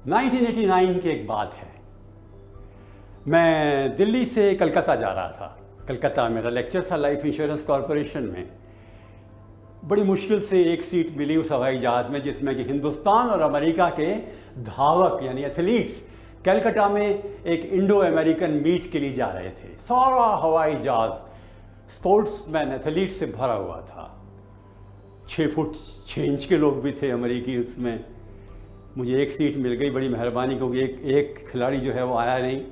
1989 की एक बात है। मैं दिल्ली से कलकत्ता जा रहा था। कलकत्ता मेरा लेक्चर था लाइफ इंश्योरेंस कॉरपोरेशन में। बड़ी मुश्किल से एक सीट मिली उस हवाई जहाज़ में जिसमें कि हिंदुस्तान और अमेरिका के धावक यानी एथलीट्स कलकत्ता में एक इंडो अमेरिकन मीट के लिए जा रहे थे। सारा हवाई जहाज़ स्पोर्ट्समैन एथलीट से भरा हुआ था। 6 फुट 6 इंच के लोग भी थे अमेरिकी उसमें। मुझे एक सीट मिल गई, बड़ी मेहरबानी, क्योंकि एक खिलाड़ी जो है वो आया नहीं।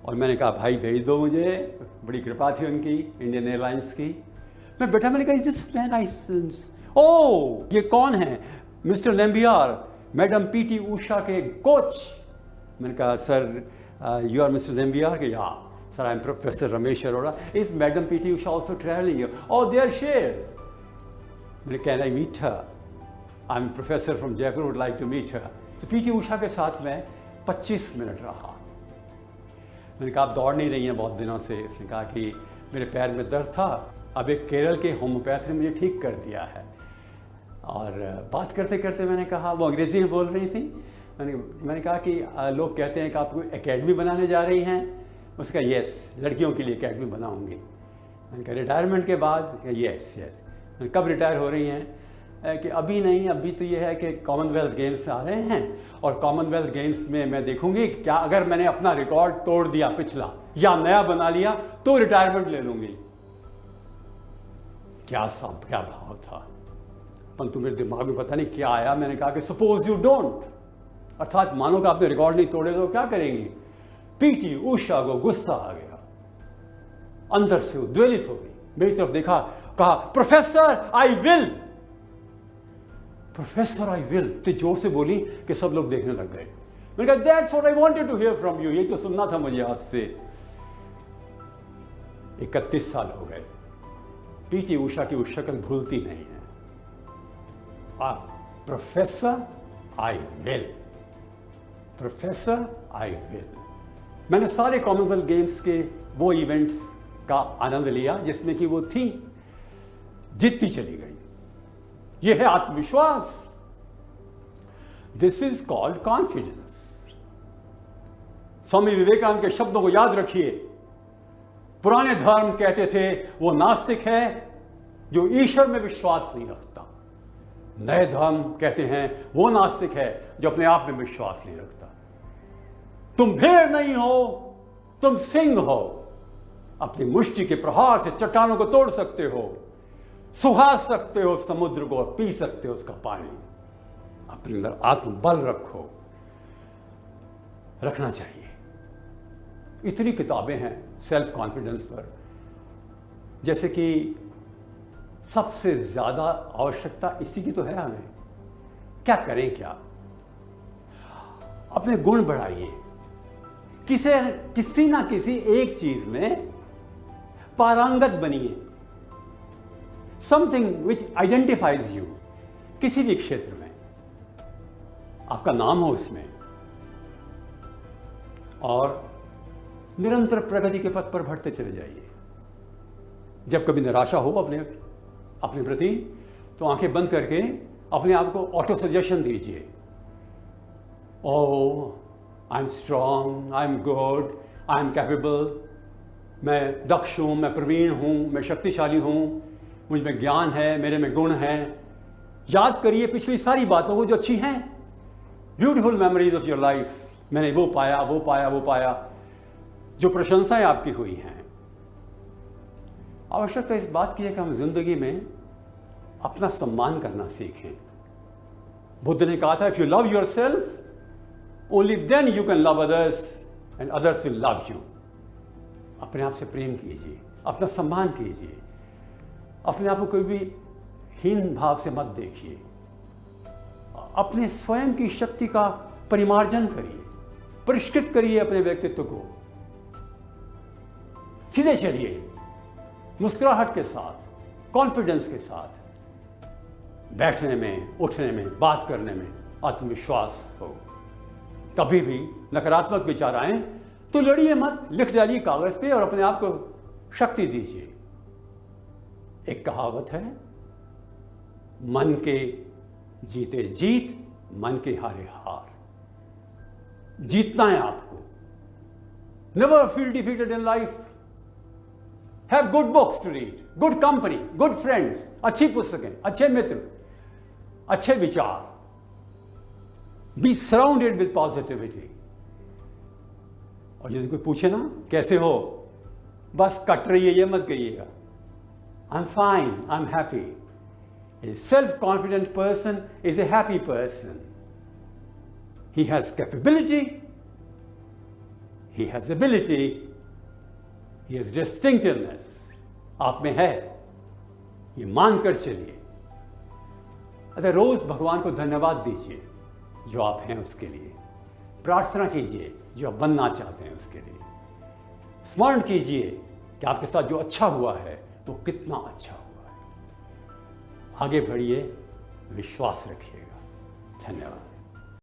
और मैंने कहा भाई भेज दो मुझे, बड़ी कृपा थी उनकी, इंडियन एयरलाइंस की। मैंने कहा दिस मैन आई ओ ये कौन है? Mister Nambiar, madam PT Usha के कोच। मैंने कहा sir you are mister Nambiar? के या sir I am professor Ramesh Arora. Is madam PT Usha also travelling? Oh there she is. मैंने can I meet her? I am professor from Jaipur, would like to meet her. तो PT Usha के साथ मैं 25 minute रहा। मैंने कहा आप दौड़ नहीं रही हैं बहुत दिनों से। उसने कहा कि मेरे पैर में दर्द था, अब एक केरल के होम्योपैथ ने मुझे ठीक कर दिया है। और बात करते करते मैंने कहा, वो अंग्रेज़ी में बोल रही थी, मैंने कहा कि लोग कहते हैं कि आप कोई एकेडमी बनाने जा रही हैं। उसका यस, लड़कियों के लिए एकेडमी बनाऊंगी। मैंने कहा रिटायरमेंट के बाद? Yes yes. मैंने कब रिटायर हो रही हैं? कि अभी नहीं, अभी तो ये है कि कॉमनवेल्थ गेम्स आ रहे हैं और कॉमनवेल्थ गेम्स में मैं देखूंगी क्या अगर मैंने अपना रिकॉर्ड तोड़ दिया पिछला या नया बना लिया तो रिटायरमेंट ले लूंगी। क्या भाव था, परंतु मेरे दिमाग में पता नहीं क्या आया। मैंने कहा कि सपोज यू डोंट, अर्थात मानो कि आपने रिकॉर्ड नहीं तोड़े तो क्या करेंगी? पीटी उषा को गुस्सा आ गया, अंदर से उद्वेलित हो गई, मेरी तरफ देखा, कहा professor I will, professor I will, तो जोर से बोली कि सब लोग देखने लग गए। मैंने कहा that's what I wanted to hear from you, ये तो सुनना था मुझे आपसे। 31 साल हो गए, पीटी उषा की वो शक्ल भूलती नहीं है। Professor I will, professor I will. मैंने सारे कॉमनवेल्थ गेम्स के वो इवेंट्स का आनंद लिया जिसमें कि वो थी, जीतती चली गई। यह है आत्मविश्वास। This is called confidence. Swami Vivekananda के शब्दों को याद रखिए। पुराने धर्म कहते थे वो नास्तिक है जो ईश्वर में विश्वास नहीं रखता। नए धर्म कहते हैं वो नास्तिक है जो अपने आप में विश्वास नहीं रखता। तुम भेड़ नहीं हो, तुम सिंह हो। अपनी मुष्टि के प्रहार से चट्टानों को तोड़ सकते हो, सुहा सकते हो समुद्र को और पी सकते हो उसका पानी। अपने अंदर आत्मबल रखना चाहिए। इतनी किताबें हैं सेल्फ कॉन्फिडेंस पर, जैसे कि सबसे ज्यादा आवश्यकता इसी की तो है हमें। क्या करें? क्या अपने गुण बढ़ाइए, किसी ना किसी एक चीज में पारंगत बनिए। समथिंग विच आइडेंटिफाइज यू, किसी भी क्षेत्र में आपका नाम हो उसमें, और निरंतर प्रगति के पथ पर बढ़ते चले जाइए। जब कभी निराशा हो अपने प्रति, तो आंखें बंद करके अपने आप को ऑटो सजेशन दीजिए। Oh I am strong, I am good, I am capable, मैं दक्ष हूं, मैं प्रवीण हूं, मैं शक्तिशाली हूं, मुझ में ज्ञान है, मेरे में गुण हैं। याद करिए पिछली सारी बातों को जो अच्छी हैं, beautiful memories of your life. मैंने वो पाया, वो पाया, वो पाया, जो प्रशंसाएं आपकी हुई हैं। आवश्यकता इस बात की है कि हम जिंदगी में अपना सम्मान करना सीखें। बुद्ध ने कहा था, if you love yourself only then you can love others and others will love you. अपने आप से प्रेम कीजिए, अपना सम्मान कीजिए, अपने आप को कोई भी हीन भाव से मत देखिए। अपने स्वयं की शक्ति का परिमार्जन करिए, परिष्कृत करिए अपने व्यक्तित्व को। सीधे चलिए, मुस्कुराहट के साथ, कॉन्फिडेंस के साथ, बैठने में, उठने में, बात करने में आत्मविश्वास हो। कभी भी नकारात्मक विचार आए तो लड़िए मत, लिख डालिए कागज पे और अपने आप को शक्ति दीजिए। एक कहावत है, मन के जीते जीत, मन के हारे हार। जीतना है आपको। Never feel defeated in life. Have good books to read, good company, good friends, अच्छी पुस्तकें, अच्छे मित्र, अच्छे विचार। Be surrounded with positivity. और यदि कोई पूछे ना कैसे हो, बस कट रही है ये मत कहिएगा। I am fine, I am happy. A self-confident person is a happy person. He has capability, he has ability, he has distinctiveness. आप में है, ये मानकर चलिए। अतः रोज भगवान को धन्यवाद दीजिए जो आप हैं उसके लिए। प्रार्थना कीजिए जो आप बनना चाहते हैं उसके लिए। स्मरण कीजिए कि आपके साथ जो अच्छा हुआ है वो कितना अच्छा हुआ है। आगे बढ़िए, विश्वास रखिएगा। धन्यवाद।